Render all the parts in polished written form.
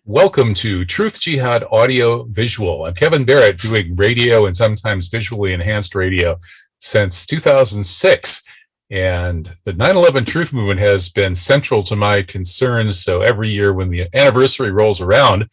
Welcome to Truth Jihad Audio Visual. I'm Kevin Barrett, doing radio and sometimes visually enhanced radio since 2006. And the 9/11 Truth Movement has been central to my concerns. So every year when the anniversary rolls around,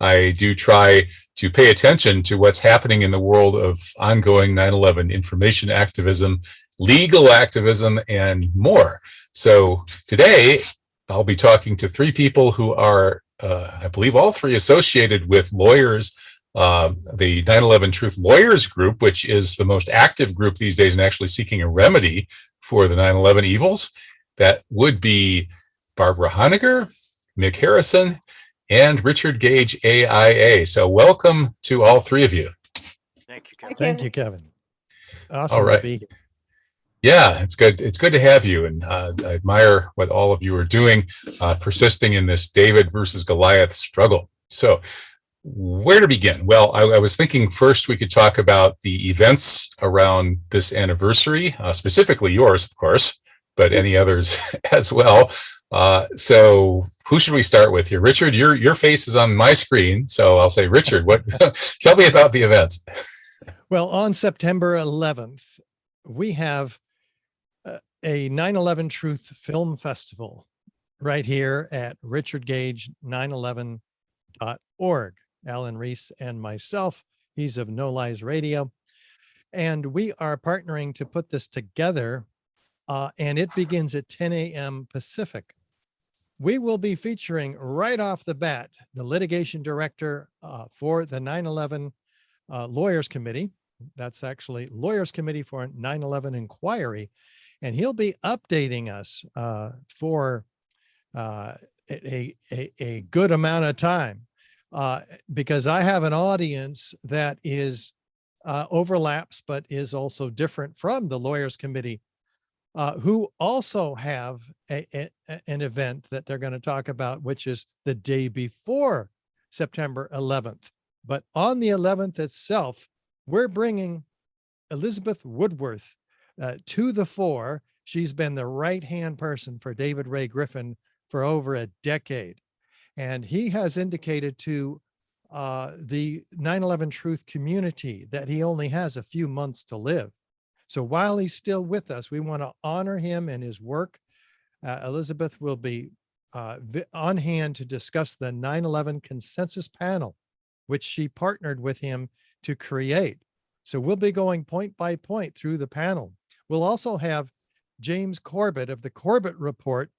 I do try to pay attention to what's happening in the world of ongoing 9/11 information activism, legal activism, and more. So today, I'll be talking to three people who are I believe all three associated with lawyers, the 9/11 Truth Lawyers Group, which is the most active group these days in actually seeking a remedy for the 9/11 evils. That would be Barbara Honegger, Mick Harrison, and Richard Gage, AIA. So welcome to all three of you. Thank you, Kevin. Thank you, Kevin. Awesome All right. to be here. Yeah, it's good. It's good to have you, and I admire what all of you are doing, persisting in this David versus Goliath struggle. So, where to begin? Well, I was thinking first we could talk about the events around this anniversary, specifically yours, of course, but any others as well. So, who should we start with here? Richard, your face is on my screen, so I'll say, Richard, what? Tell me about the events. Well, on September 11th, we have a 9/11 Truth Film Festival right here at richardgage911.org. Alan Reese and myself, he's of No Lies Radio. And we are partnering to put this together, and it begins at 10 a.m. Pacific. We will be featuring right off the bat the litigation director for the 9/11 Lawyers Committee. That's actually Lawyers Committee for 9/11 Inquiry. And he'll be updating us for a good amount of time because I have an audience that is overlaps, but is also different from the Lawyers Committee, who also have an event that they're going to talk about, which is the day before September 11th. But on the 11th itself, we're bringing Elizabeth Woodworth to the fore. She's been the right-hand person for David Ray Griffin for over a decade. And he has indicated to the 9/11 Truth community that he only has a few months to live. So while he's still with us, we want to honor him and his work. Elizabeth will be on hand to discuss the 9/11 consensus panel, which she partnered with him to create. So we'll be going point by point through the panel. We'll also have James Corbett of the Corbett Report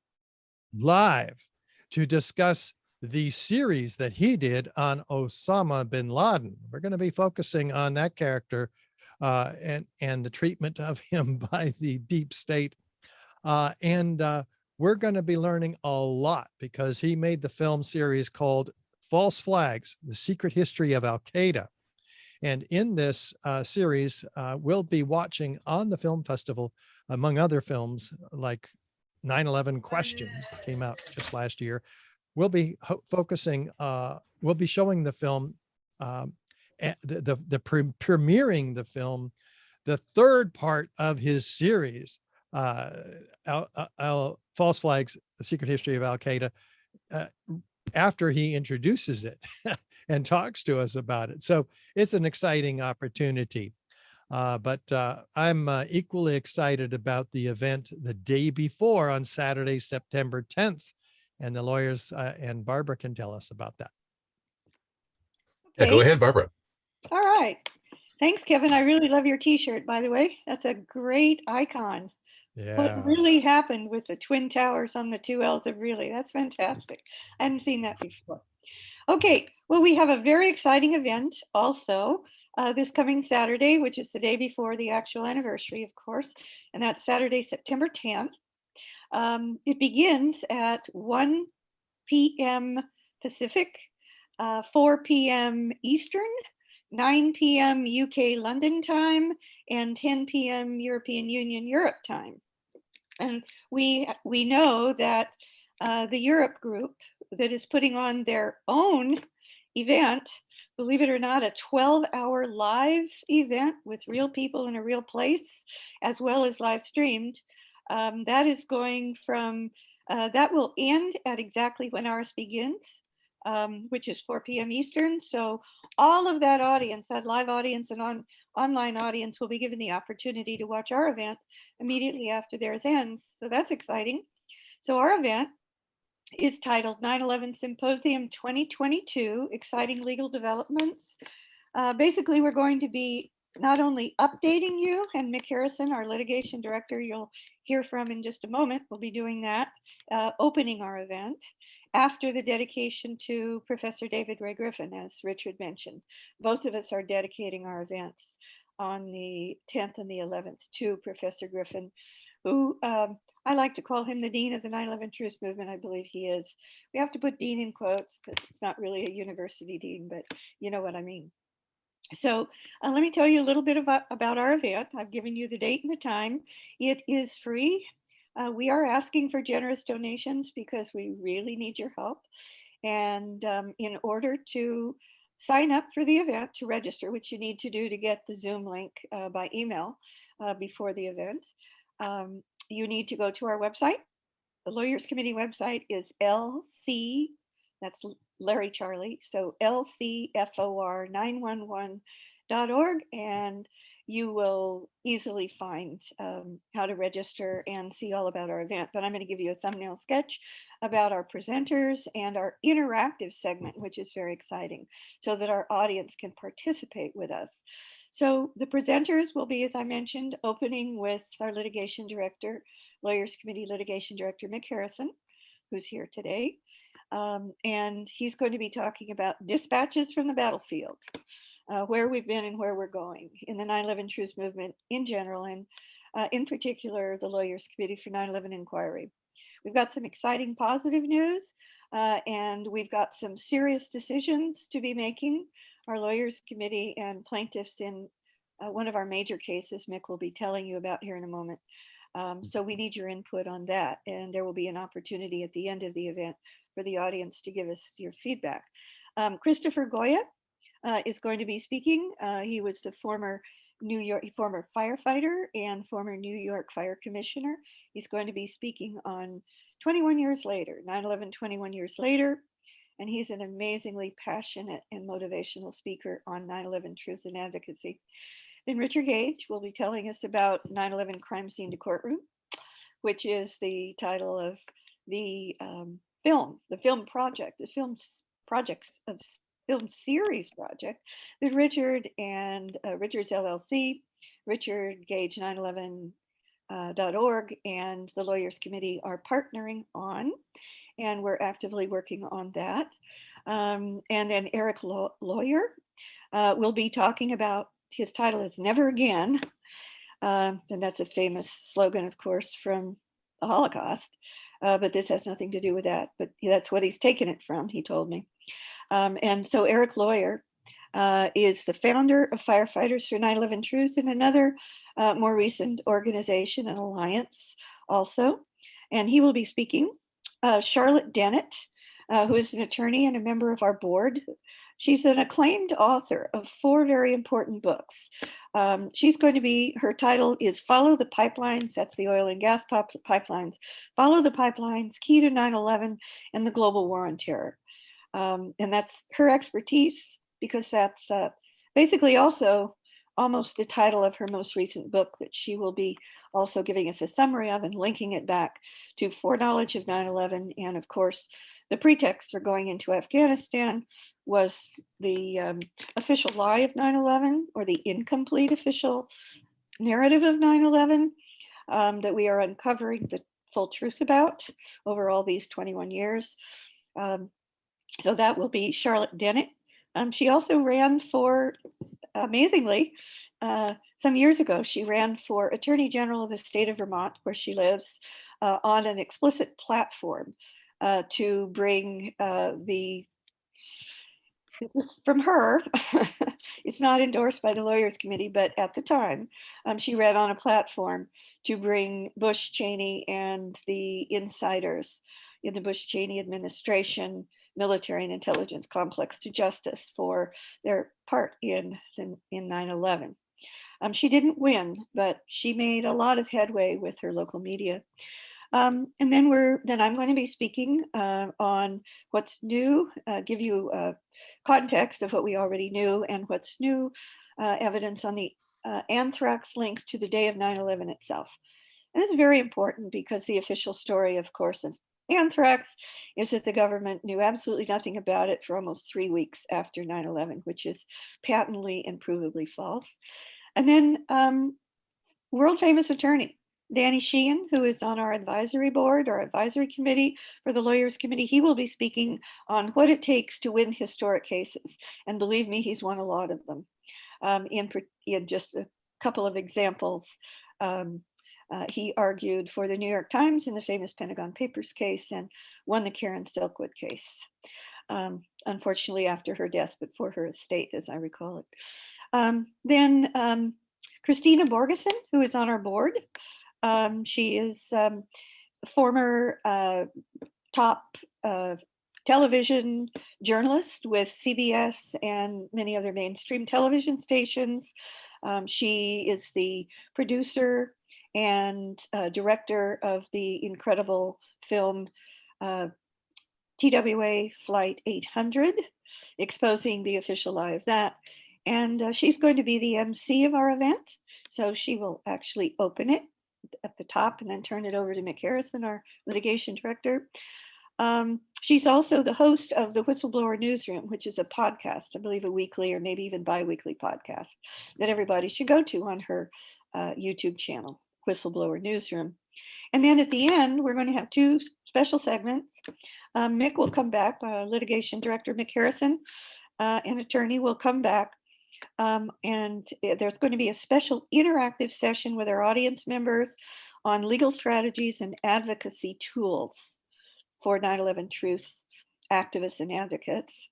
live to discuss the series that he did on Osama bin Laden. We're going to be focusing on that character and the treatment of him by the deep state. And we're going to be learning a lot because he made the film series called False Flags, The Secret History of Al-Qaeda. And in this series, we'll be watching on the film festival, among other films like 9/11 Questions that came out just last year. We'll be focusing, we'll be showing the film, premiering the film, the third part of his series, False Flags, The Secret History of Al-Qaeda, after he introduces it and talks to us about it. So it's an exciting opportunity. But I'm equally excited about the event the day before on Saturday, September 10th. And the lawyers and Barbara can tell us about that. Yeah, go ahead, Barbara. All right. Thanks, Kevin. I really love your t-shirt, by the way. That's a great icon. Yeah. What really happened with the Twin Towers on the two L's of really, that's fantastic. I hadn't seen that before. Okay, well, we have a very exciting event also this coming Saturday, which is the day before the actual anniversary, of course, and that's Saturday, September 10th. It begins at 1 p.m. Pacific, 4 p.m. Eastern, 9 p.m. UK London time, and 10 p.m. European Union Europe time. And we know that the Europe group that is putting on their own event, believe it or not, a 12-hour live event with real people in a real place, as well as live streamed. That is going from, that will end at exactly when ours begins. which is 4 p.m. Eastern. So all of that audience, that live audience and online audience, will be given the opportunity to watch our event immediately after theirs ends. So that's exciting. So our event is titled 9/11 Symposium 2022, Exciting Legal Developments. Basically, we're going to be not only updating you, and Mick Harrison, our litigation director, you'll hear from in just a moment, will be doing that, opening our event after the dedication to Professor David Ray Griffin, as Richard mentioned. Both of us are dedicating our events on the 10th and the 11th to Professor Griffin, who I like to call him the dean of the 9/11 Truth Movement. I believe he is. We have to put dean in quotes because it's not really a university dean, but you know what I mean. So let me tell you a little bit about our event. I've given you the date and the time. It is free. We are asking for generous donations because we really need your help. And in order to sign up for the event, to register, which you need to do to get the Zoom link by email before the event, you need to go to our website. The Lawyers Committee website is LC, that's Larry Charlie, so lcfor911.org, and you will easily find how to register and see all about our event. But I'm going to give you a thumbnail sketch about our presenters and our interactive segment, which is very exciting, so that our audience can participate with us. So the presenters will be, as I mentioned, opening with our litigation director, Lawyers Committee Litigation Director Mick Harrison, who's here today. And he's going to be talking about dispatches from the battlefield, where we've been and where we're going in the 9/11 Truth Movement in general, and in particular, the Lawyers Committee for 9/11 Inquiry. We've got some exciting positive news, and we've got some serious decisions to be making. Our Lawyers Committee and plaintiffs in one of our major cases, Mick will be telling you about here in a moment. So we need your input on that, and there will be an opportunity at the end of the event for the audience to give us your feedback. Christopher Goya is going to be speaking. He was the former firefighter and former New York Fire Commissioner. He's going to be speaking on 21 years later, 9/11, 21 years later. And he's an amazingly passionate and motivational speaker on 9/11 truth and advocacy. Then Richard Gage will be telling us about 9/11 Crime Scene to Courtroom, which is the title of the film series project that Richard and Richard's LLC, Richard Gage 911.org, and the Lawyers Committee are partnering on, and we're actively working on that. And then Eric Lawyer will be talking about, his title is Never Again, and that's a famous slogan, of course, from the Holocaust, but this has nothing to do with that, but that's what he's taken it from, he told me. And so Eric Lawyer is the founder of Firefighters for 9/11 Truth, and another more recent organization and alliance also, and he will be speaking. Charlotte Dennett, who is an attorney and a member of our board. She's an acclaimed author of 4 very important books. She's going to be, her title is Follow the Pipelines, that's the oil and gas pipelines, Follow the Pipelines, Key to 9/11 and the Global War on Terror. And that's her expertise, because that's basically also almost the title of her most recent book that she will be also giving us a summary of and linking it back to foreknowledge of 9/11. And of course, the pretext for going into Afghanistan was the official lie of 9/11, or the incomplete official narrative of 9/11 that we are uncovering the full truth about over all these 21 years. So that will be Charlotte Dennett. She also ran for, amazingly, some years ago, she ran for Attorney General of the state of Vermont, where she lives, on an explicit platform to bring from her, it's not endorsed by the Lawyers Committee, but at the time, she ran on a platform to bring Bush, Cheney, and the insiders in the Bush-Cheney administration, military and intelligence complex to justice for their part in 9/11. She didn't win, but she made a lot of headway with her local media. And then I'm going to be speaking on what's new, give you context of what we already knew and what's new, evidence on the anthrax links to the day of 9/11 itself. And this is very important because the official story, of course, of anthrax is that the government knew absolutely nothing about it for almost 3 weeks after 9/11, which is patently and provably false. And then world famous attorney Danny Sheehan, who is on our advisory board or advisory committee for the Lawyers Committee, he will be speaking on what it takes to win historic cases. And believe me, he's won a lot of them. In just a couple of examples, he argued for the New York Times in the famous Pentagon Papers case and won the Karen Silkwood case. Unfortunately, after her death, but for her estate, as I recall it. Then Christina Borgeson, who is on our board. She is former top television journalist with CBS and many other mainstream television stations. She is the producer and director of the incredible film TWA Flight 800, exposing the official lie of that. And she's going to be the MC of our event. So she will actually open it at the top and then turn it over to Mick Harrison, our litigation director. She's also the host of the Whistleblower Newsroom, which is a podcast, I believe a weekly or maybe even bi-weekly podcast that everybody should go to on her YouTube channel, Whistleblower Newsroom. And then at the end, we're going to have two special segments. Mick will come back, litigation director Mick Harrison, an attorney will come back. And there's going to be a special interactive session with our audience members on legal strategies and advocacy tools for 9/11 truth activists and advocates.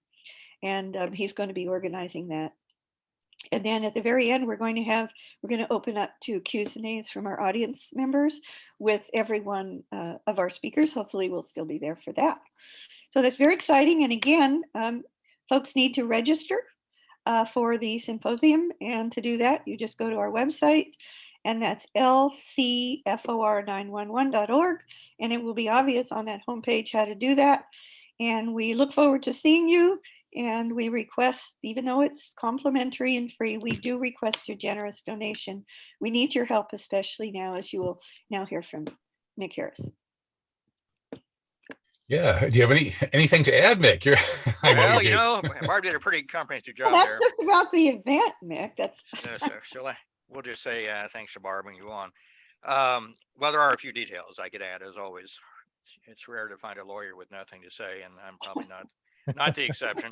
And he's going to be organizing that. And then at the very end, we're going to open up to Q's and A's from our audience members with every one of our speakers. Hopefully we'll still be there for that. So that's very exciting. And again, folks need to register for the symposium. And to do that, you just go to our website, and that's lcfor911.org. And it will be obvious on that homepage how to do that. And we look forward to seeing you. And we request, even though it's complimentary and free, we do request your generous donation. We need your help, especially now, as you will now hear from Mick Harrison. Yeah. Do you have anything to add, Mick? Barb did a pretty comprehensive job Well, that's there. just about the event, Mick. That's. We'll just say thanks to Barb and you on. Well, there are a few details I could add, as always. It's rare to find a lawyer with nothing to say, and I'm probably not the exception.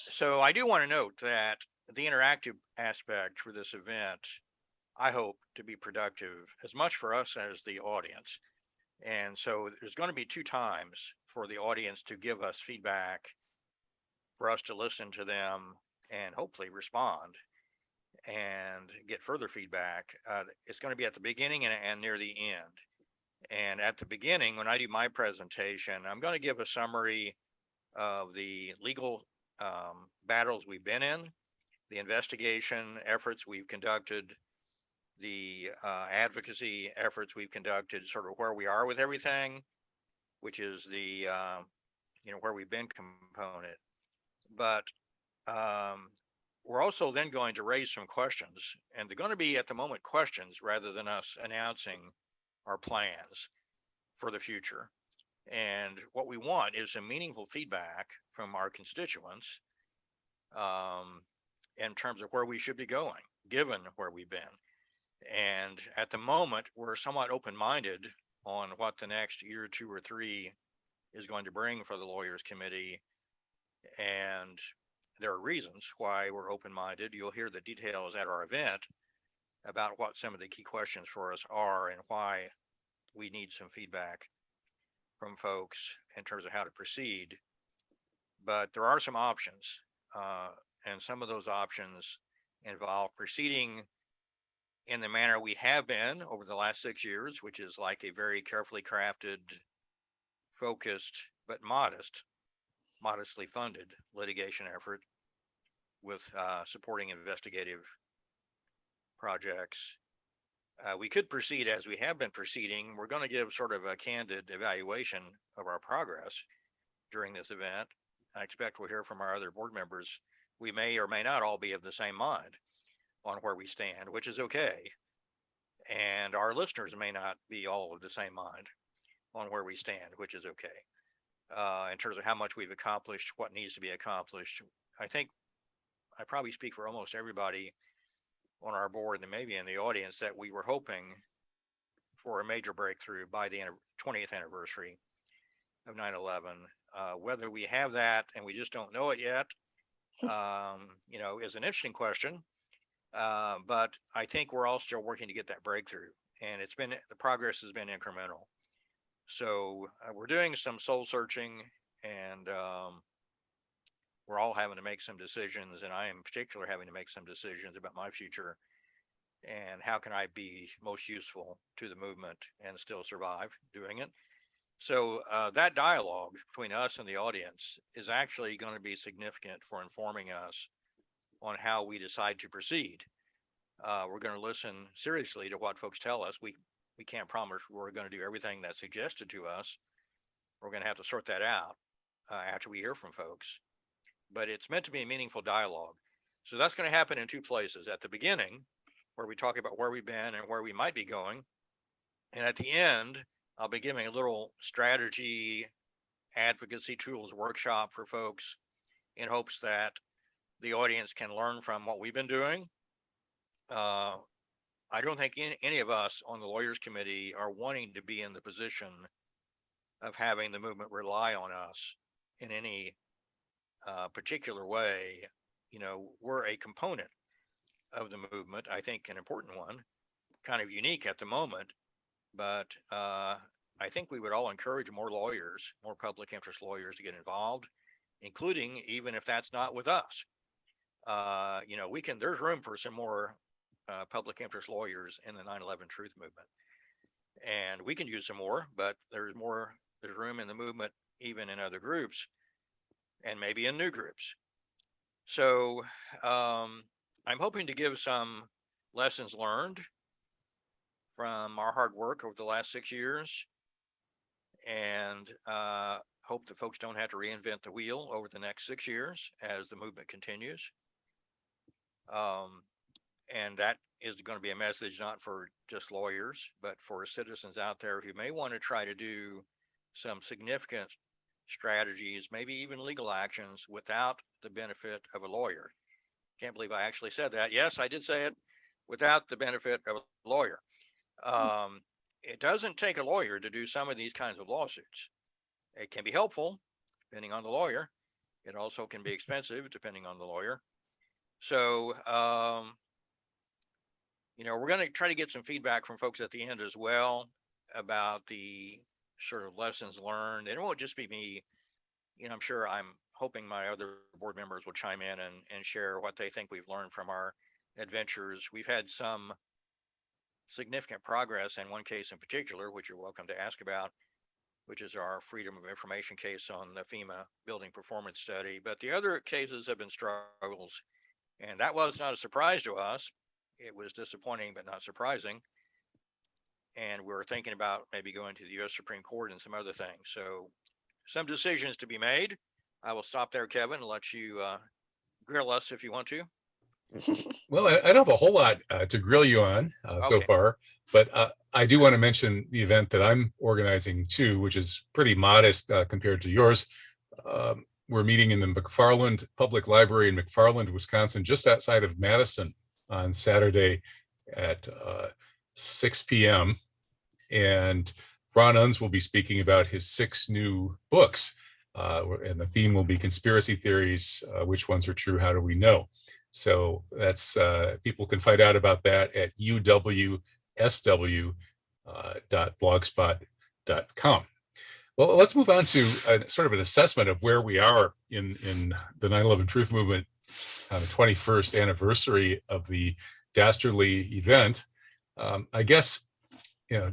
So I do want to note that the interactive aspect for this event, I hope to be productive as much for us as the audience. And so there's going to be 2 times for the audience to give us feedback, for us to listen to them and hopefully respond and get further feedback. It's going to be at the beginning and near the end. And at the beginning, when I do my presentation, I'm going to give a summary of the legal battles we've been in, the investigation efforts we've conducted, the advocacy efforts we've conducted, sort of where we are with everything, which is the where we've been component. But we're also then going to raise some questions, and they're going to be at the moment questions rather than us announcing our plans for the future. And what we want is some meaningful feedback from our constituents in terms of where we should be going, given where we've been. And at the moment, we're somewhat open-minded on what the next year, 2 or 3 is going to bring for the Lawyers Committee. And there are reasons why we're open-minded. You'll hear the details at our event about what some of the key questions for us are and why we need some feedback from folks in terms of how to proceed. But there are some options, and some of those options involve proceeding in the manner we have been over the last 6 years, which is like a very carefully crafted, focused, but modestly funded litigation effort with supporting investigative projects We could proceed as we have been proceeding. We're going to give sort of a candid evaluation of our progress during this event. I expect we'll hear from our other board members. We may or may not all be of the same mind on where we stand, which is okay. And our listeners may not be all of the same mind on where we stand, which is okay. In terms of how much we've accomplished, what needs to be accomplished. I think I probably speak for almost everybody on our board and maybe in the audience that we were hoping for a major breakthrough by the 20th anniversary of 9/11. Whether we have that and we just don't know it yet, is an interesting question. But I think we're all still working to get that breakthrough, and the progress has been incremental. So we're doing some soul searching, and we're all having to make some decisions, and I am in particular having to make some decisions about my future and how can I be most useful to the movement and still survive doing it. So that dialogue between us and the audience is actually going to be significant for informing us on how we decide to proceed. We're going to listen seriously to what folks tell us. We can't promise we're going to do everything that's suggested to us. We're going to have to sort that out after we hear from folks. But it's meant to be a meaningful dialogue. So that's going to happen in two places. At the beginning, where we talk about where we've been and where we might be going. And at the end, I'll be giving a little strategy advocacy tools workshop for folks in hopes that the audience can learn from what we've been doing. I don't think any of us on the Lawyers Committee are wanting to be in the position of having the movement rely on us in any particular way. We're a component of the movement, I think an important one, kind of unique at the moment, but I think we would all encourage more lawyers, more public interest lawyers to get involved, including even if that's not with us. There's room for some more public interest lawyers in the 9/11 Truth movement, and we can use some more, but there's room in the movement, even in other groups, and maybe in new groups. So I'm hoping to give some lessons learned from our hard work over the last 6 years, and hope that folks don't have to reinvent the wheel over the next 6 years as the movement continues. And that is going to be a message not for just lawyers, but for citizens out there who may want to try to do some significant strategies, maybe even legal actions without the benefit of a lawyer. Can't believe I actually said that. Yes, I did say it, without the benefit of a lawyer. It doesn't take a lawyer to do some of these kinds of lawsuits. It can be helpful, depending on the lawyer. It also can be expensive, depending on the lawyer. So, we're going to try to get some feedback from folks at the end as well about the sort of lessons learned. And it won't just be me. I'm hoping my other board members will chime in and share what they think we've learned from our adventures. We've had some significant progress in one case in particular, which you're welcome to ask about, which is our Freedom of Information case on the FEMA building performance study. But the other cases have been struggles, and that was not a surprise to us. It was disappointing, but not surprising. And we're thinking about maybe going to the U.S. Supreme Court and some other things. So some decisions to be made. I will stop there, Kevin, and let you grill us if you want to. Well, I don't have a whole lot to grill you on so far, but I do want to mention the event that I'm organizing too, which is pretty modest compared to yours. We're meeting in the McFarland Public Library in McFarland, Wisconsin, just outside of Madison on Saturday at 6 p.m. And Ron Unz will be speaking about his 6 new books. And the theme will be conspiracy theories. Which ones are true? How do we know? So that's people can find out about that at uwsw.blogspot.com. Well, let's move on to sort of an assessment of where we are in the 9/11 Truth Movement on the 21st anniversary of the Dastardly event. I guess,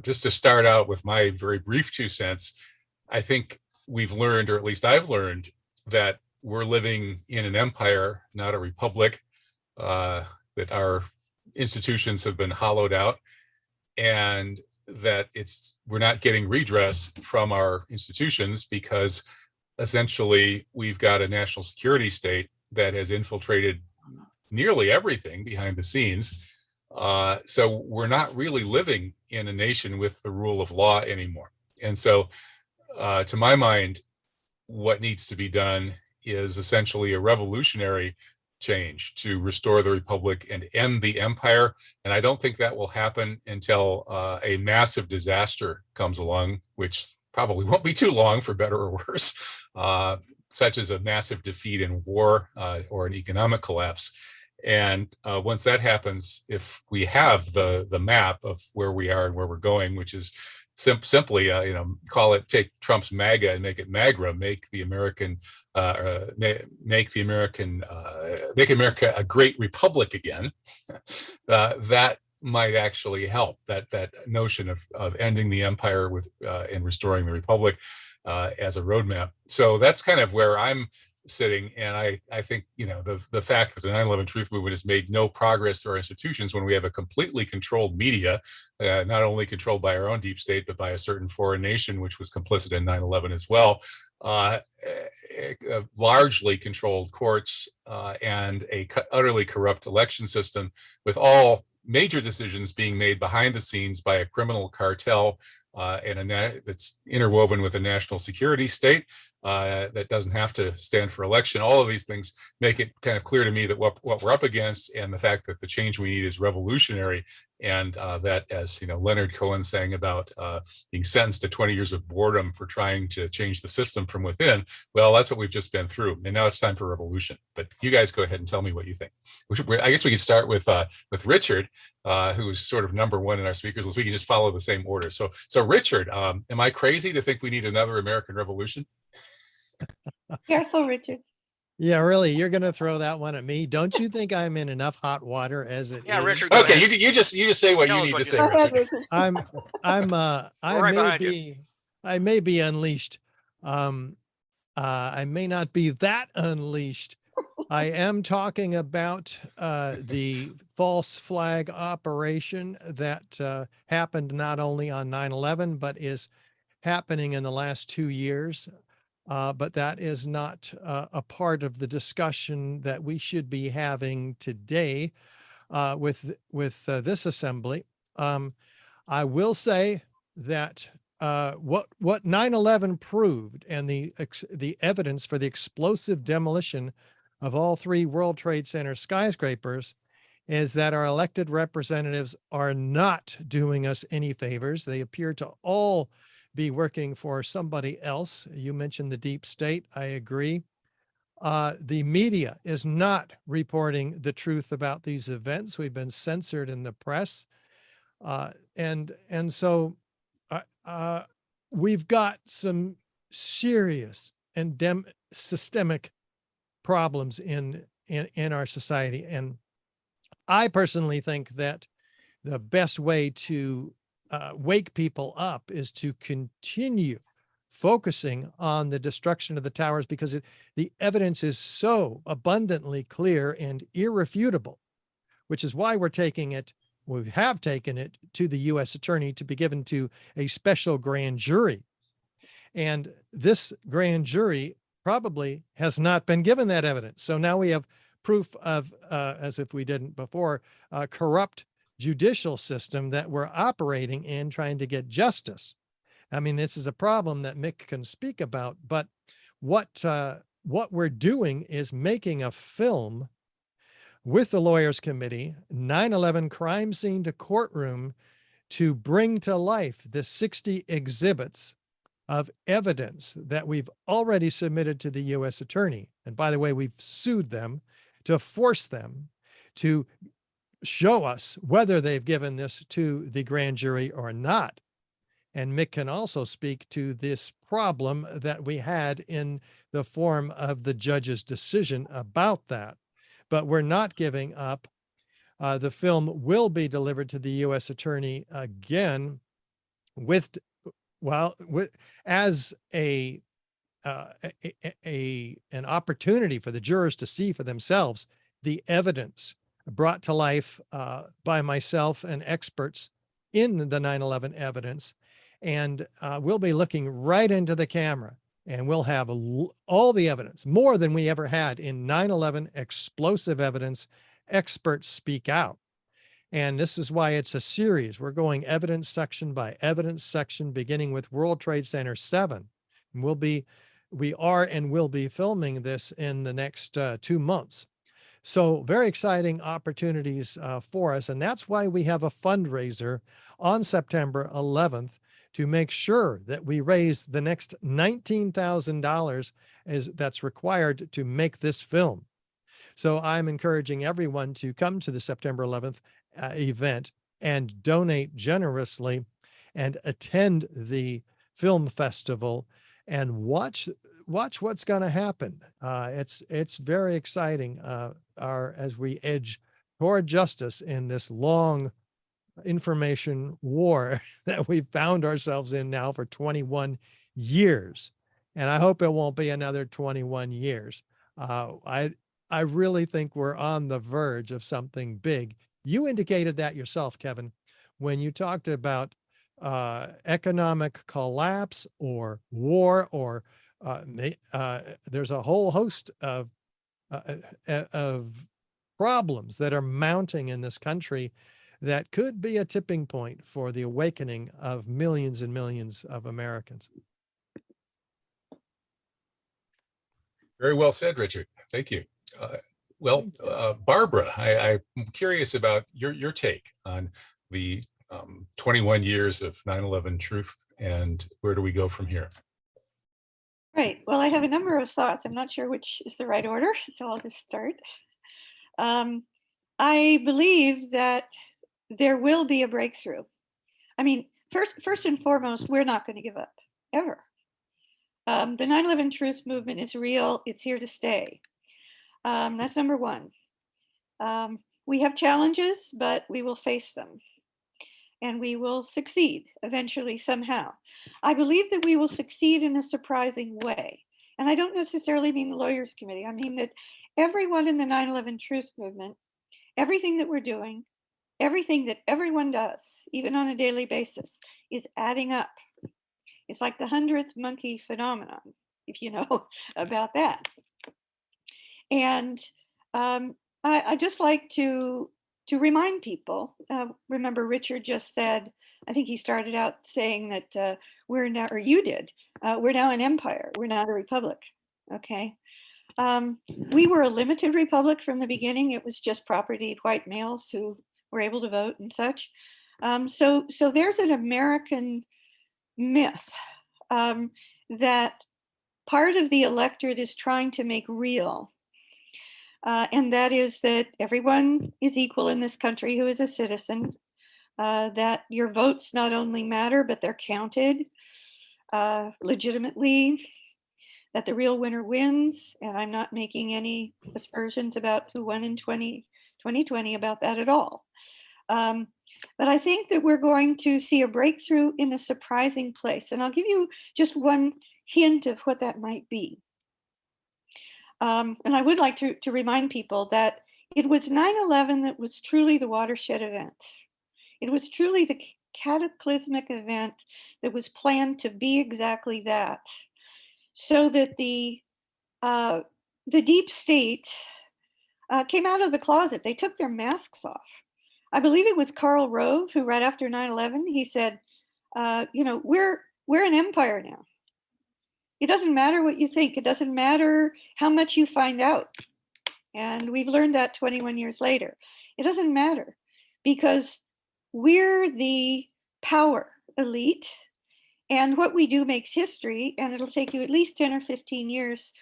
just to start out with my very brief 2 cents, I think we've learned, or at least I've learned, that we're living in an empire, not a republic, that our institutions have been hollowed out. and that we're not getting redress from our institutions because essentially we've got a national security state that has infiltrated nearly everything behind the scenes. So we're not really living in a nation with the rule of law anymore. And so, to my mind, what needs to be done is essentially a revolutionary change to restore the republic and end the empire. And I don't think that will happen until a massive disaster comes along, which probably won't be too long, for better or worse, such as a massive defeat in war or an economic collapse. And once that happens, if we have the map of where we are and where we're going, which is simply, take Trump's MAGA and make it MAGRA, make America a great republic again. That might actually help. That notion of ending the empire and restoring the republic as a roadmap. So that's kind of where I'm sitting, and I think the fact that the 9/11 Truth Movement has made no progress through our institutions when we have a completely controlled media, not only controlled by our own deep state but by a certain foreign nation which was complicit in 9/11 as well, largely controlled courts, and a utterly corrupt election system, with all major decisions being made behind the scenes by a criminal cartel that's interwoven with a national security state that doesn't have to stand for election. All of these things make it kind of clear to me that what we're up against, and the fact that the change we need is revolutionary, and that, as Leonard Cohen sang about being sentenced to 20 years of boredom for trying to change the system from within. Well, that's what we've just been through, and now it's time for revolution. But you guys go ahead and tell me what you think. I guess we could start with Richard, who's sort of number one in our speakers list. We can just follow the same order. So Richard, am I crazy to think we need another American Revolution? Careful, Richard. Yeah, really, you're going to throw that one at me. Don't you think I'm in enough hot water as it is? Richard. Go Okay, ahead. you just say what Tell you us need what to you say, think. Go ahead, Richard. Richard. I may be unleashed. I may not be that unleashed. I am talking about the false flag operation that happened not only on 9/11, but is happening in the last 2 years. But that is not a part of the discussion that we should be having today with this assembly. I will say that what 9/11 proved, and the evidence for the explosive demolition of all 3 World Trade Center skyscrapers, is that our elected representatives are not doing us any favors. They appear to all be working for somebody else. You mentioned the deep state. I agree. The media is not reporting the truth about these events. We've been censored in the press. And so we've got some serious and systemic problems in our society. And I personally think that the best way to wake people up is to continue focusing on the destruction of the towers, because the evidence is so abundantly clear and irrefutable, which is why we have taken it to the U.S. attorney to be given to a special grand jury. And this grand jury probably has not been given that evidence. So now we have proof of, as if we didn't before, corrupt judicial system that we're operating in, trying to get justice. I mean, this is a problem that Mick can speak about, but what we're doing is making a film with the Lawyers Committee, 9/11 crime scene to courtroom, to bring to life the 60 exhibits of evidence that we've already submitted to the U.S. attorney. And by the way, we've sued them to force them to show us whether they've given this to the grand jury or not. And Mick can also speak to this problem that we had in the form of the judge's decision about that. But we're not giving up. The film will be delivered to the U.S. attorney again as an opportunity for the jurors to see for themselves the evidence brought to life by myself and experts in the 9/11 evidence. And we'll be looking right into the camera, and we'll have all the evidence, more than we ever had in 9/11 explosive evidence. Experts speak out. And this is why it's a series. We're going evidence section by evidence section, beginning with World Trade Center 7. And we are and will be filming this in the next 2 months. So very exciting opportunities for us. And that's why we have a fundraiser on September 11th to make sure that we raise the next $19,000 that's required to make this film. So I'm encouraging everyone to come to the September 11th event and donate generously and attend the film festival and watch what's going to happen. It's very exciting as we edge toward justice in this long information war that we've found ourselves in now for 21 years. And I hope it won't be another 21 years. I really think we're on the verge of something big. You indicated that yourself, Kevin, when you talked about economic collapse or war, or there's a whole host of problems that are mounting in this country that could be a tipping point for the awakening of millions and millions of Americans. Very well said, Richard. Thank you. Barbara, I'm curious about your take on the 21 years of 9/11 truth, and where do we go from here? Right. Well, I have a number of thoughts. I'm not sure which is the right order, so I'll just start. I believe that there will be a breakthrough. I mean, first and foremost, we're not going to give up, ever. The 9/11 truth movement is real. It's here to stay. That's number one. We have challenges, but we will face them. And we will succeed eventually somehow. I believe that we will succeed in a surprising way. And I don't necessarily mean the Lawyers Committee. I mean that everyone in the 9/11 truth movement, everything that we're doing, everything that everyone does, even on a daily basis, is adding up. It's like the 100th monkey phenomenon, if you know about that. And I just like to remind people, remember Richard just said, I think he started out saying that we're now, or you did, we're now an empire, we're not a republic, okay? We were a limited republic from the beginning. It was just propertied white males who were able to vote and such. So there's an American myth that part of the electorate is trying to make real. And that is that everyone is equal in this country who is a citizen, that your votes not only matter, but they're counted legitimately, that the real winner wins. And I'm not making any aspersions about who won in 2020 about that at all. But I think that we're going to see a breakthrough in a surprising place. And I'll give you just one hint of what that might be. And I would like to remind people that it was 9/11 that was truly the watershed event. It was truly the cataclysmic event that was planned to be exactly that, so that the deep state came out of the closet. They took their masks off. I believe it was Karl Rove who, right after 9/11, he said, we're an empire now. It doesn't matter what you think. It doesn't matter how much you find out. And we've learned that 21 years later. It doesn't matter because we're the power elite, and what we do makes history, and it'll take you at least 10 or 15 years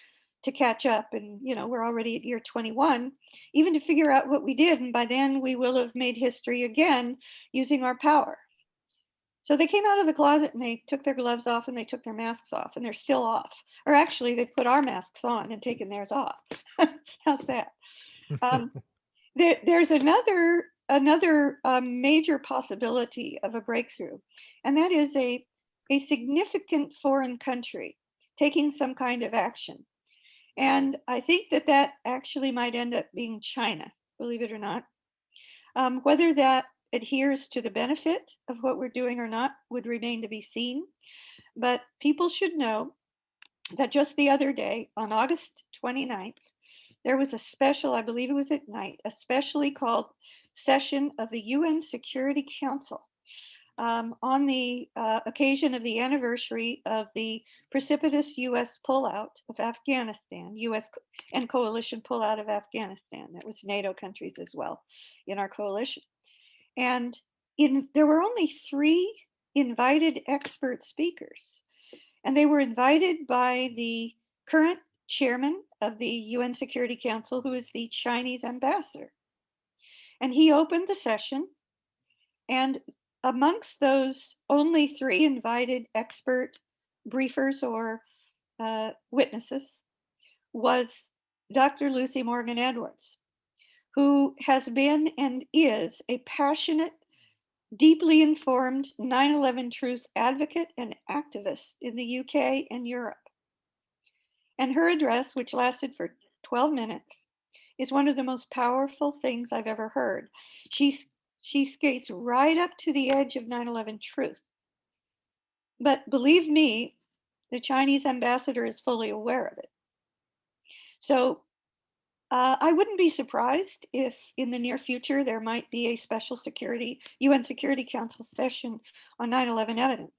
to catch up. And, we're already at year 21, even to figure out what we did. And by then we will have made history again using our power. So they came out of the closet and they took their gloves off and they took their masks off, and they're still off. Or actually, they've put our masks on and taken theirs off. How's that? There's another major possibility of a breakthrough, and that is a significant foreign country taking some kind of action. And I think that actually might end up being China, believe it or not. Whether that adheres to the benefit of what we're doing or not would remain to be seen. But people should know that just the other day, on August 29th, there was a special, I believe it was at night, a specially called session of the UN Security Council on the occasion of the anniversary of the precipitous US pullout of Afghanistan, US and coalition pullout of Afghanistan. That was NATO countries as well in our coalition. And there were only 3 invited expert speakers, and they were invited by the current chairman of the UN Security Council, who is the Chinese ambassador. And he opened the session, and amongst those only 3 invited expert briefers or witnesses was Dr. Lucy Morgan Edwards, who has been and is a passionate, deeply informed 9/11 truth advocate and activist in the UK and Europe. And her address, which lasted for 12 minutes, is one of the most powerful things I've ever heard. She skates right up to the edge of 9/11 truth. But believe me, the Chinese ambassador is fully aware of it. So I wouldn't be surprised if in the near future there might be a special UN Security Council session on 9/11 evidence,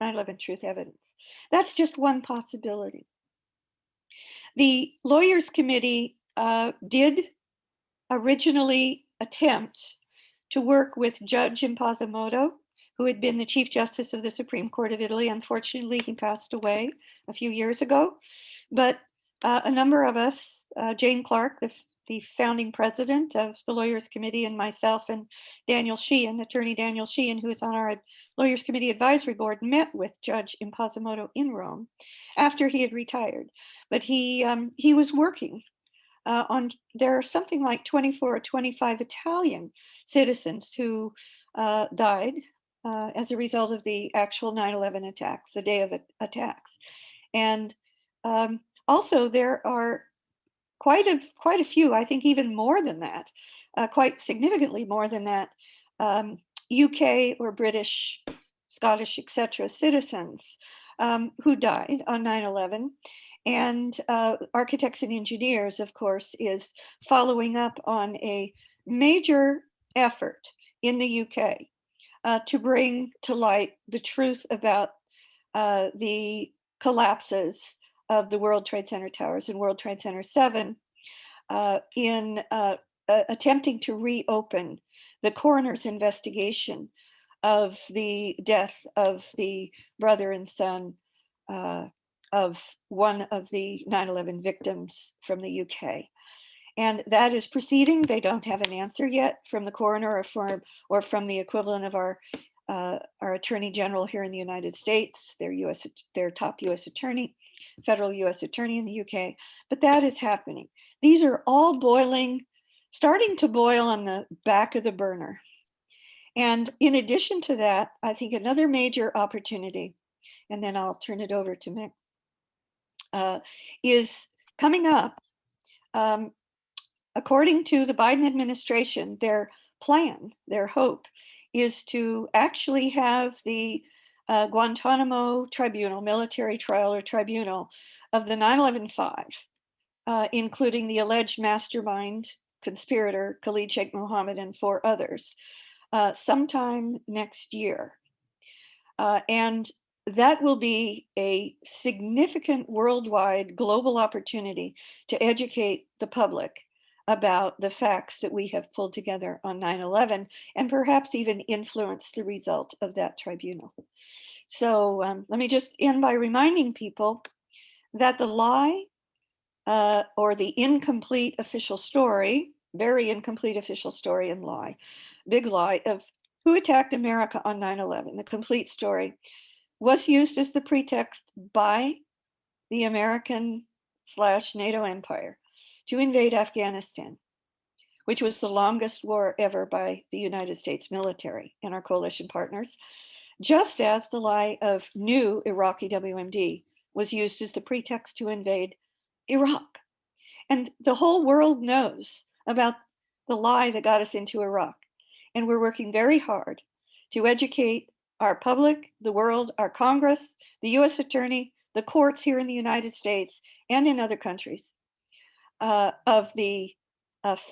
9/11 truth evidence. That's just one possibility. The Lawyers Committee did originally attempt to work with Judge Imposamoto, who had been the Chief Justice of the Supreme Court of Italy. Unfortunately, he passed away a few years ago. But a number of us, Jane Clark, the founding president of the Lawyers Committee, and myself and Daniel Sheehan, attorney Daniel Sheehan, who is on our Lawyers Committee Advisory Board, met with Judge Imposamoto in Rome after he had retired. But he was working there are something like 24 or 25 Italian citizens who died as a result of the actual 9/11 attacks, the day of attacks. And also there are quite a few, I think even more than that, quite significantly more than that, UK or British, Scottish, etc. citizens who died on 9/11. And Architects and Engineers, of course, is following up on a major effort in the UK to bring to light the truth about the collapses of the World Trade Center towers and World Trade Center 7 in attempting to reopen the coroner's investigation of the death of the brother and son of one of the 9/11 victims from the UK. And that is proceeding. They don't have an answer yet from the coroner or from the equivalent of our attorney general here in the United States, their top US attorney, federal US attorney in the UK. But that is happening. These are all starting to boil on the back of the burner. And in addition to that, I think another major opportunity, and then I'll turn it over to Mick, is coming up. According to the Biden administration, their plan, their hope, is to actually have the Guantanamo Tribunal, military trial or tribunal of the 9/11 5, including the alleged mastermind conspirator Khalid Sheikh Mohammed and 4 others, sometime next year. And that will be a significant worldwide global opportunity to educate the public about the facts that we have pulled together on 9/11 and perhaps even influence the result of that tribunal. So let me just end by reminding people that the lie or the incomplete official story, very incomplete official story and lie, big lie of who attacked America on 9/11, the complete story, was used as the pretext by the American/NATO empire to invade Afghanistan, which was the longest war ever by the United States military and our coalition partners, just as the lie of new Iraqi WMD was used as the pretext to invade Iraq. And the whole world knows about the lie that got us into Iraq. And we're working very hard to educate our public, the world, our Congress, the US Attorney, the courts here in the United States and in other countries of the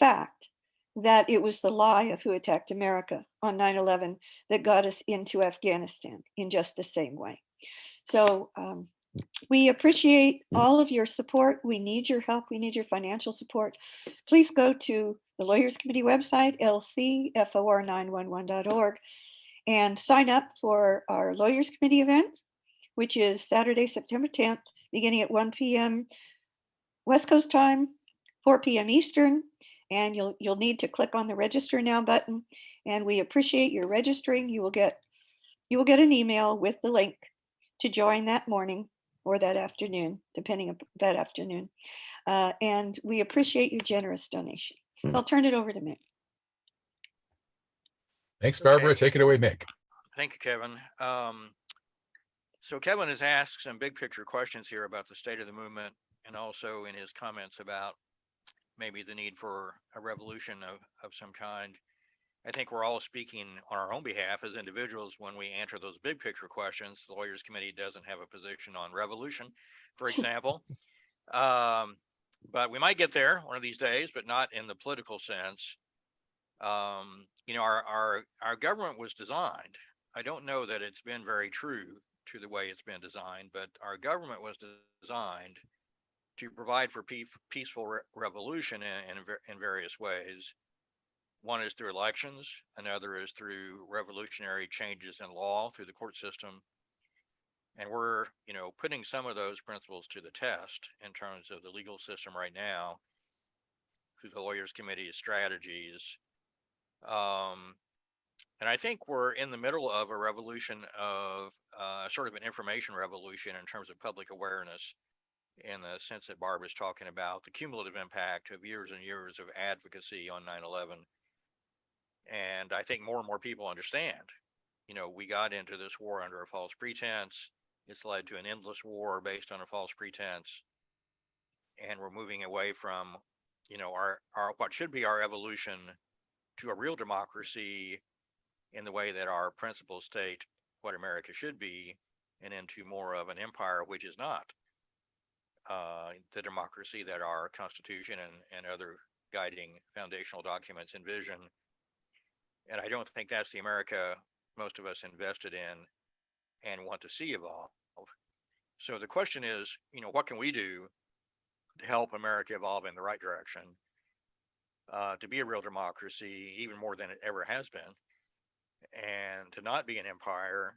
fact that it was the lie of who attacked America on 9/11 that got us into Afghanistan in just the same way. So we appreciate all of your support. We need your help. We need your financial support. Please go to the Lawyers Committee website, lcfor911.org, and sign up for our Lawyers Committee event, which is Saturday, September 10th, beginning at 1 p.m. West Coast time, 4 p.m. Eastern. And you'll need to click on the Register Now button. And we appreciate your registering. You will get an email with the link to join that morning or that afternoon, depending on that afternoon. And we appreciate your generous donation. So I'll turn it over to Mick. Thanks, Barbara. Okay. Take it away, Mick. Thank you, Kevin. So Kevin has asked some big picture questions here about the state of the movement, and also in his comments about maybe the need for a revolution of some kind. I think we're all speaking on our own behalf as individuals when we answer those big picture questions. The Lawyers Committee doesn't have a position on revolution, for example. But we might get there one of these days, but not in the political sense. Our government was designed. I don't know that it's been very true to the way it's been designed, but our government was designed to provide for peaceful revolution in various ways. One is through elections, another is through revolutionary changes in law through the court system. And we're, putting some of those principles to the test in terms of the legal system right now through the Lawyers Committee's strategies. And I think we're in the middle of a revolution of sort of an information revolution in terms of public awareness, in the sense that Barbara's talking about the cumulative impact of years and years of advocacy on 9/11. And I think more and more people understand, we got into this war under a false pretense. It's led to an endless war based on a false pretense. And we're moving away from, our what should be our evolution to a real democracy in the way that our principles state what America should be, and into more of an empire, which is not the democracy that our Constitution and other guiding foundational documents envision. And I don't think that's the America most of us invested in and want to see evolve. So the question is, what can we do to help America evolve in the right direction, to be a real democracy, even more than it ever has been, and to not be an empire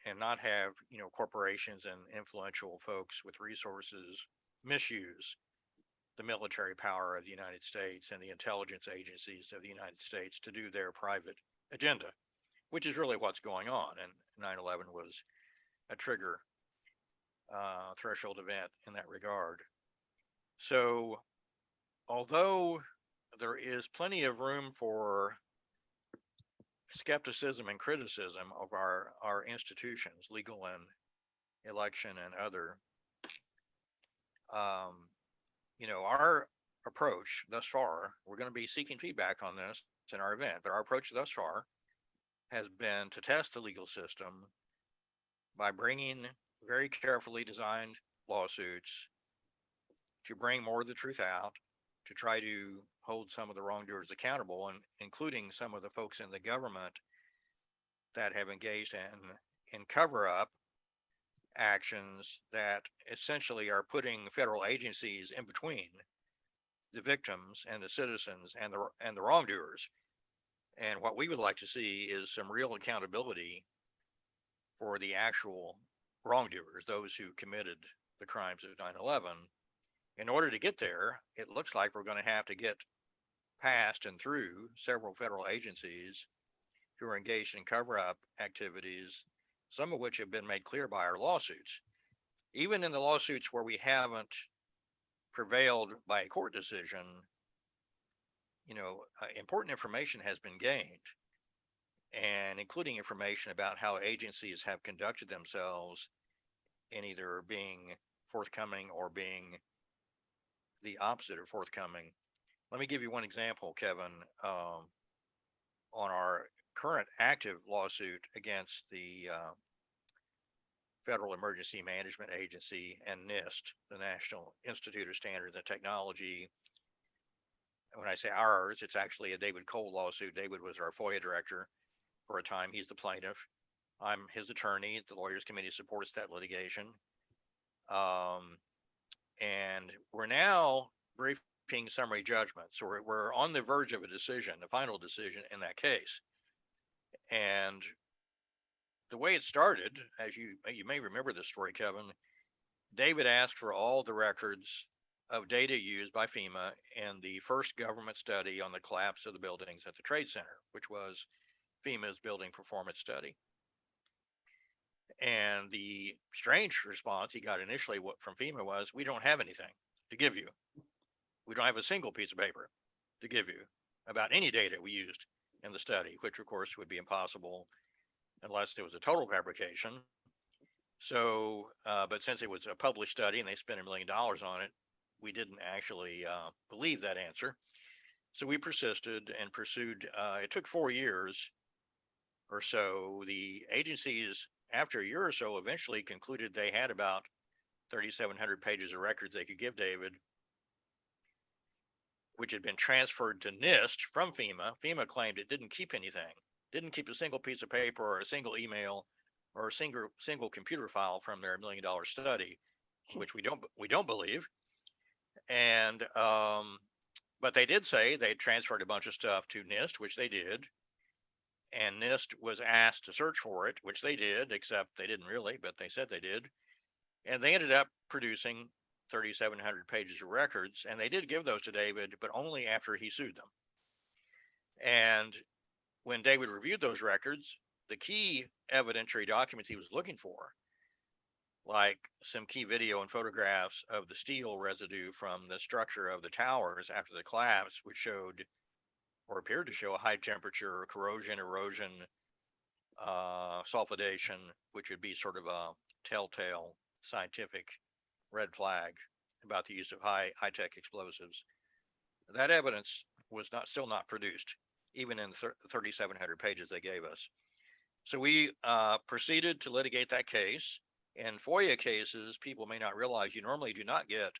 and not have, corporations and influential folks with resources misuse the military power of the United States and the intelligence agencies of the United States to do their private agenda, which is really what's going on. And 9/11 was a trigger threshold event in that regard. So although there is plenty of room for skepticism and criticism of our institutions, legal and election and other, our approach thus far, we're going to be seeking feedback on this in our event, but our approach thus far has been to test the legal system by bringing very carefully designed lawsuits to bring more of the truth out, to try to hold some of the wrongdoers accountable, and including some of the folks in the government that have engaged in cover-up actions that essentially are putting federal agencies in between the victims and the citizens and the wrongdoers. And what we would like to see is some real accountability for the actual wrongdoers, those who committed the crimes of 9/11. In order to get there, it looks like we're going to have to get past and through several federal agencies who are engaged in cover-up activities, some of which have been made clear by our lawsuits. Even in the lawsuits where we haven't prevailed by a court decision, important information has been gained, and including information about how agencies have conducted themselves in either being forthcoming or being the opposite of forthcoming. Let me give you one example, Kevin. on our current active lawsuit against the Federal Emergency Management Agency and NIST, the National Institute of Standards and Technology. When I say ours, it's actually a David Cole lawsuit. David was our FOIA director for a time. He's the plaintiff. I'm his attorney. The Lawyers Committee supports that litigation. And we're now briefing summary judgment. So we're on the verge of a decision, a final decision in that case. And the way it started, as you may remember this story, Kevin, David asked for all the records of data used by FEMA in the first government study on the collapse of the buildings at the Trade Center, which was FEMA's building performance study. And the strange response he got initially from FEMA was, we don't have anything to give you. We don't have a single piece of paper to give you about any data we used in the study, which of course would be impossible unless there was a total fabrication. So, but since it was a published study and they spent $1 million on it, we didn't actually believe that answer. So we persisted and pursued. It took 4 years or so. The agencies, after a year or so, eventually concluded they had about 3,700 pages of records they could give David, which had been transferred to NIST from FEMA. FEMA claimed it didn't keep anything, didn't keep a single piece of paper or a single email or a single computer file from their $1 million study, which we don't believe. And but they did say they transferred a bunch of stuff to NIST, which they did. And NIST was asked to search for it, which they did, except they didn't really, but they said they did. And they ended up producing 3,700 pages of records, and they did give those to David, but only after he sued them. And when David reviewed those records, the key evidentiary documents he was looking for, like some key video and photographs of the steel residue from the structure of the towers after the collapse, which showed or appeared to show a high temperature, corrosion, erosion, sulfidation, which would be sort of a telltale scientific red flag about the use of high-tech explosives. That evidence was still not produced, even in the 3,700 pages they gave us. So we proceeded to litigate that case. In FOIA cases, people may not realize you normally do not get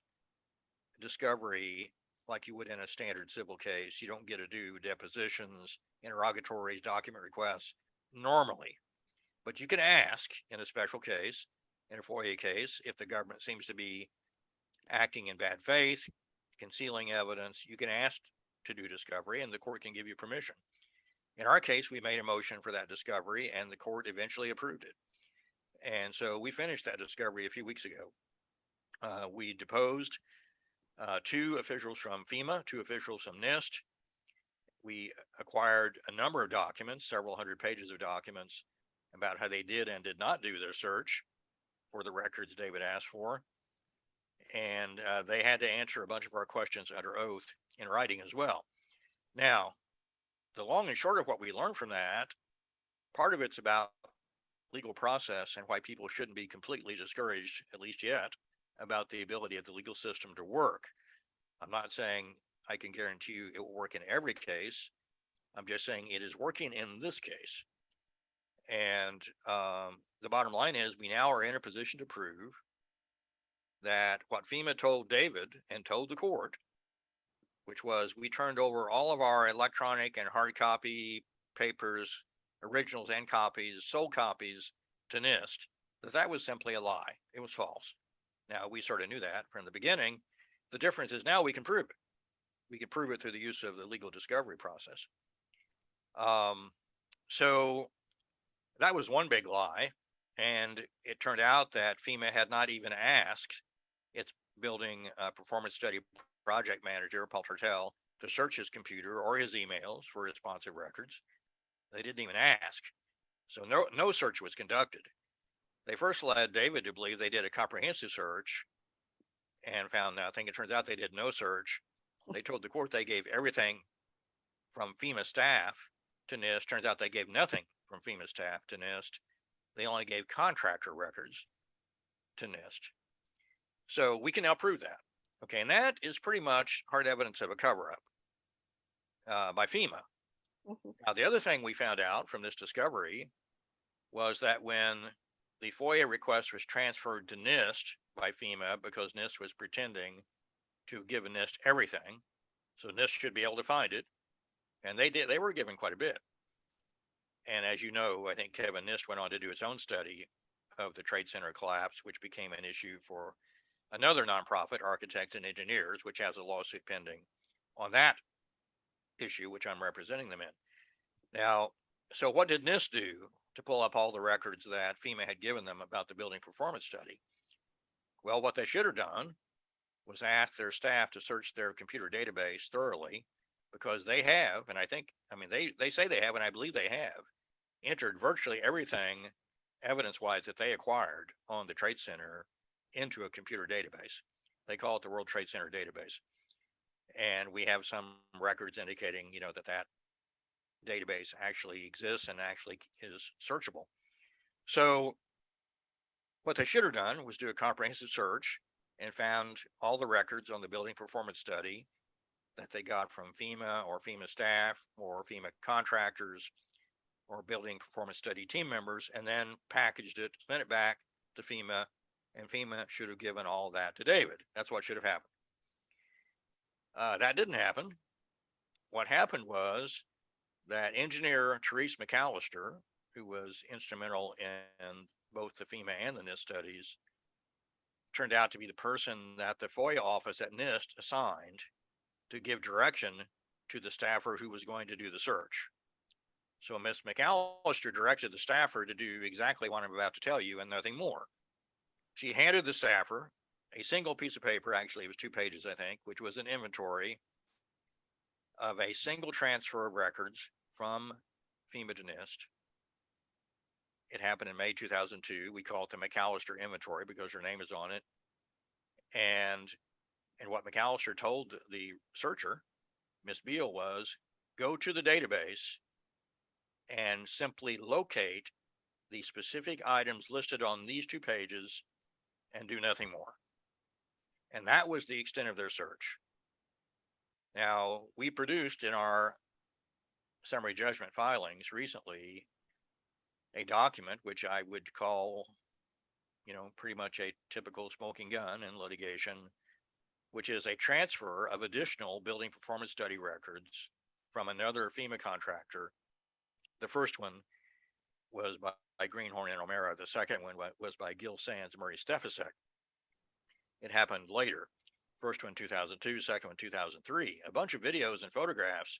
discovery like you would in a standard civil case. You don't get to do depositions, interrogatories, document requests normally, but you can ask in a special case, in a FOIA case, if the government seems to be acting in bad faith, concealing evidence, you can ask to do discovery and the court can give you permission. In our case, we made a motion for that discovery and the court eventually approved it. And so we finished that discovery a few weeks ago. We deposed 2 officials from FEMA, 2 officials from NIST. We acquired a number of documents, several hundred pages of documents about how they did and did not do their search for the records David asked for. And they had to answer a bunch of our questions under oath in writing as well. Now, the long and short of what we learned from that, part of it's about legal process and why people shouldn't be completely discouraged, at least yet, about the ability of the legal system to work. I'm not saying I can guarantee you it will work in every case. I'm just saying it is working in this case. And the bottom line is we now are in a position to prove that what FEMA told David and told the court, which was we turned over all of our electronic and hard copy papers, originals and copies, sold copies to NIST, that was simply a lie. It was false. Now, we sort of knew that from the beginning. The difference is now we can prove it. We can prove it through the use of the legal discovery process. So that was one big lie. And it turned out that FEMA had not even asked its building performance study project manager, Paul Turtel, to search his computer or his emails for responsive records. They didn't even ask. So no search was conducted. They first led David to believe they did a comprehensive search and found nothing. It turns out they did no search. They told the court they gave everything from FEMA staff to NIST. Turns out they gave nothing from FEMA staff to NIST. They only gave contractor records to NIST. So we can now prove that. Okay, and that is pretty much hard evidence of a cover-up by FEMA. Mhm. Now, the other thing we found out from this discovery was that when the FOIA request was transferred to NIST by FEMA, because NIST was pretending to give NIST everything, so NIST should be able to find it, and they did. They were given quite a bit. And as you know, I think Kevin, NIST went on to do its own study of the Trade Center collapse, which became an issue for another nonprofit, Architects and Engineers, which has a lawsuit pending on that issue, which I'm representing them in. Now, so what did NIST do to pull up all the records that FEMA had given them about the building performance study? Well, what they should have done was ask their staff to search their computer database thoroughly, because they have, and they say they have, and I believe they have, entered virtually everything evidence-wise that they acquired on the Trade Center into a computer database. They call it the World Trade Center database. And we have some records indicating, that database actually exists and actually is searchable. So what they should have done was do a comprehensive search and found all the records on the building performance study that they got from FEMA or FEMA staff or FEMA contractors or building performance study team members, and then packaged it, sent it back to FEMA, and FEMA should have given all that to David. That's what should have happened. That didn't happen. What happened was that engineer Therese McAllister, who was instrumental in both the FEMA and the NIST studies, turned out to be the person that the FOIA office at NIST assigned to give direction to the staffer who was going to do the search. So Ms. McAllister directed the staffer to do exactly what I'm about to tell you and nothing more. She handed the staffer a single piece of paper, actually it was 2 pages, I think, which was an inventory of a single transfer of records from FEMA to NIST. It happened in May 2002. We call it the McAllister inventory because her name is on it. And what McAllister told the searcher, Ms. Beal, was go to the database and simply locate the specific items listed on these 2 pages and do nothing more. And that was the extent of their search. Now, we produced in our summary judgment filings recently a document which I would call, pretty much a typical smoking gun in litigation, which is a transfer of additional building performance study records from another FEMA contractor. The first one was by Greenhorn and O'Mara. The second one was by Gil Sands, Murray Stefasek. It happened later. First one 2002, second one 2003. A bunch of videos and photographs,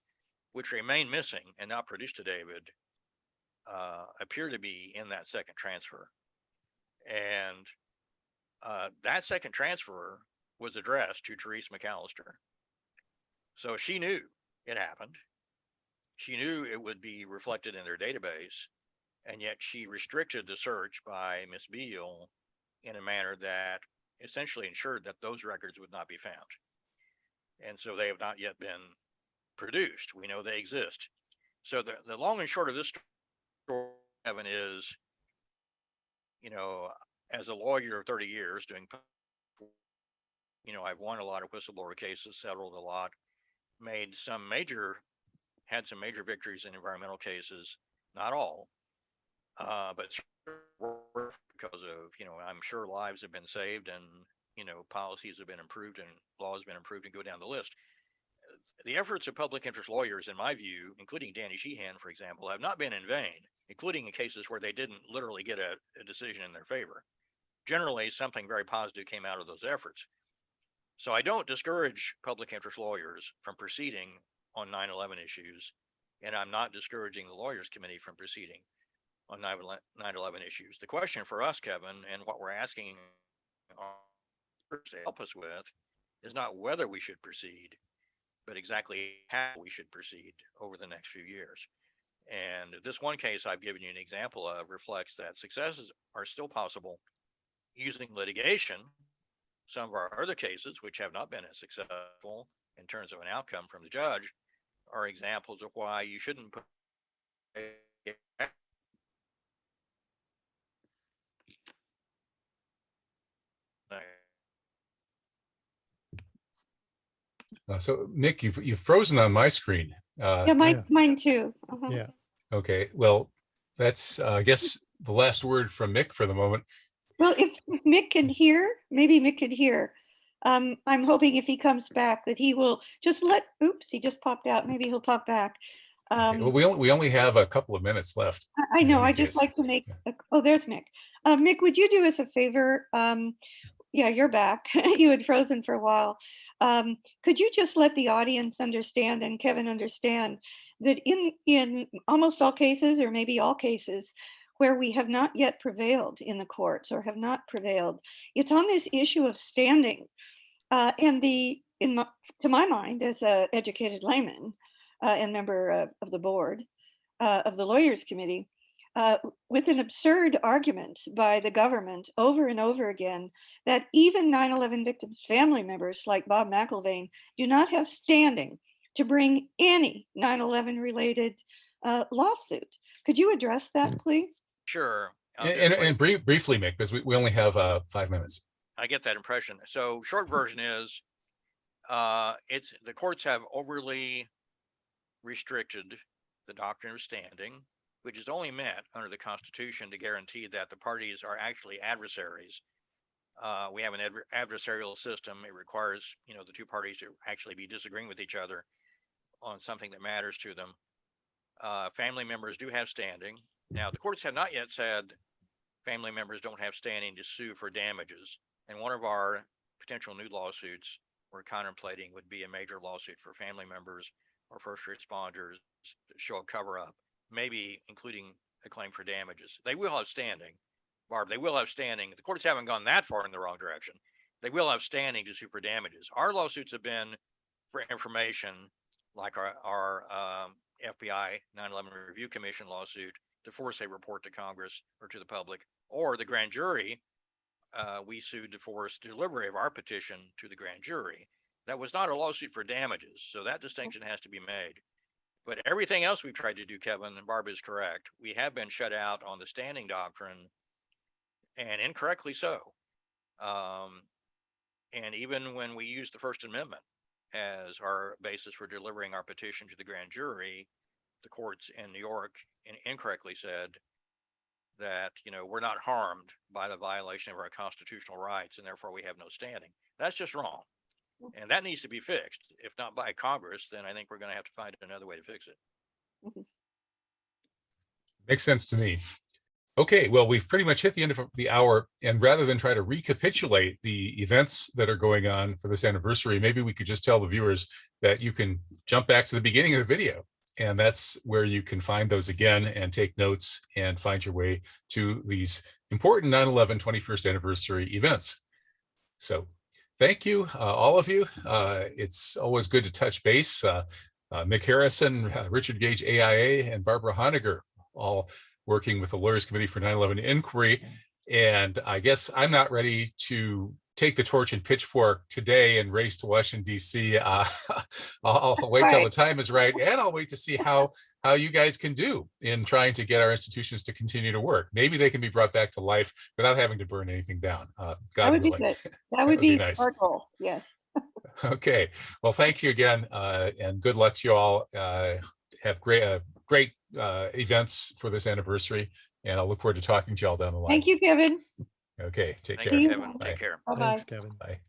which remain missing and not produced to David, appear to be in that second transfer. And that second transfer was addressed to Therese McAllister. So she knew it happened. She knew it would be reflected in their database, and yet she restricted the search by Ms. Beal in a manner that essentially ensured that those records would not be found. And so they have not yet been produced. We know they exist. So the long and short of this story, Evan, is, as a lawyer of 30 years doing, I've won a lot of whistleblower cases, settled a lot, had some major victories in environmental cases, not all, but because of, I'm sure lives have been saved and, policies have been improved and laws have been improved, and go down the list. The efforts of public interest lawyers, in my view, including Danny Sheehan, for example, have not been in vain, including in cases where they didn't literally get a decision in their favor. Generally, something very positive came out of those efforts. So I don't discourage public interest lawyers from proceeding on 9/11 issues, and I'm not discouraging the Lawyers Committee from proceeding on 9/11 issues. The question for us, Kevin, and what we're asking to help us with, is not whether we should proceed, but exactly how we should proceed over the next few years. And this one case I've given you an example of reflects that successes are still possible using litigation. Some of our other cases, which have not been as successful in terms of an outcome from the judge, are examples of why you shouldn't put So Nick, you've frozen on my screen. Yeah, Yeah. mine too. Uh-huh. Yeah. Okay, well, that's, I guess, the last word from Mick for the moment. Well, if Mick can hear, maybe Mick could hear. I'm hoping if he comes back that he will just oops, he just popped out. Maybe he'll pop back. Okay, well, we only have a couple of minutes left. I in know, any I just case. like to make, oh, there's Mick. Mick, would you do us a favor? Yeah, you're back. You had frozen for a while. Could you just let the audience understand and Kevin understand that in almost all cases, or maybe all cases, where we have not yet prevailed in the courts or have not prevailed, it's on this issue of standing. And to my mind, as an educated layman and member of the board of the Lawyers Committee, with an absurd argument by the government over and over again that even 9/11 victims' family members like Bob McIlvaine do not have standing to bring any 9/11 related lawsuit. Could you address that, please? Sure. I'll do it And quick. briefly, Mick, because we only have 5 minutes. I get that impression. So short version is, it's the courts have overly restricted the doctrine of standing, which is only meant under the Constitution to guarantee that the parties are actually adversaries. We have an adversarial system. It requires, the two parties to actually be disagreeing with each other on something that matters to them. Family members do have standing. Now, the courts have not yet said family members don't have standing to sue for damages. And one of our potential new lawsuits we're contemplating would be a major lawsuit for family members or first responders to show a cover up, maybe including a claim for damages. They will have standing, Barb. They will have standing. The courts haven't gone that far in the wrong direction. They will have standing to sue for damages. Our lawsuits have been for information, like our FBI 9/11 Review Commission lawsuit to force a report to Congress or to the public, or the grand jury. We sued to force delivery of our petition to the grand jury. That was not a lawsuit for damages, so that distinction has to be made. But everything else we've tried to do, Kevin, and Barb is correct, we have been shut out on the standing doctrine, and incorrectly so. And even when we used the First Amendment as our basis for delivering our petition to the grand jury, the courts in New York incorrectly said that, we're not harmed by the violation of our constitutional rights, and therefore we have no standing. That's just wrong. And that needs to be fixed. If not by Congress, then I think we're going to have to find another way to fix it. Makes sense to me. Okay, well, we've pretty much hit the end of the hour, and rather than try to recapitulate the events that are going on for this anniversary, maybe we could just tell the viewers that you can jump back to the beginning of the video, and that's where you can find those again and take notes and find your way to these important 9/11 21st anniversary events. So thank you, all of you. It's always good to touch base. Mick Harrison, Richard Gage, AIA, and Barbara Honegger, all working with the Lawyers Committee for 9/11 Inquiry. And I guess I'm not ready to take the torch and pitchfork today and race to Washington, D.C. I'll wait till the time is right, and I'll wait to see how you guys can do in trying to get our institutions to continue to work. Maybe they can be brought back to life without having to burn anything down. God That would be willing. good. That would be nice. our goal. Yes. Okay. Well, thank you again, and good luck to you all. Have great events for this anniversary, and I'll look forward to talking to you all down the line. Thank you, Kevin. Okay. Take Thank care. you, See you Kevin. then. Take care. Bye-bye. Thanks, Kevin. Bye.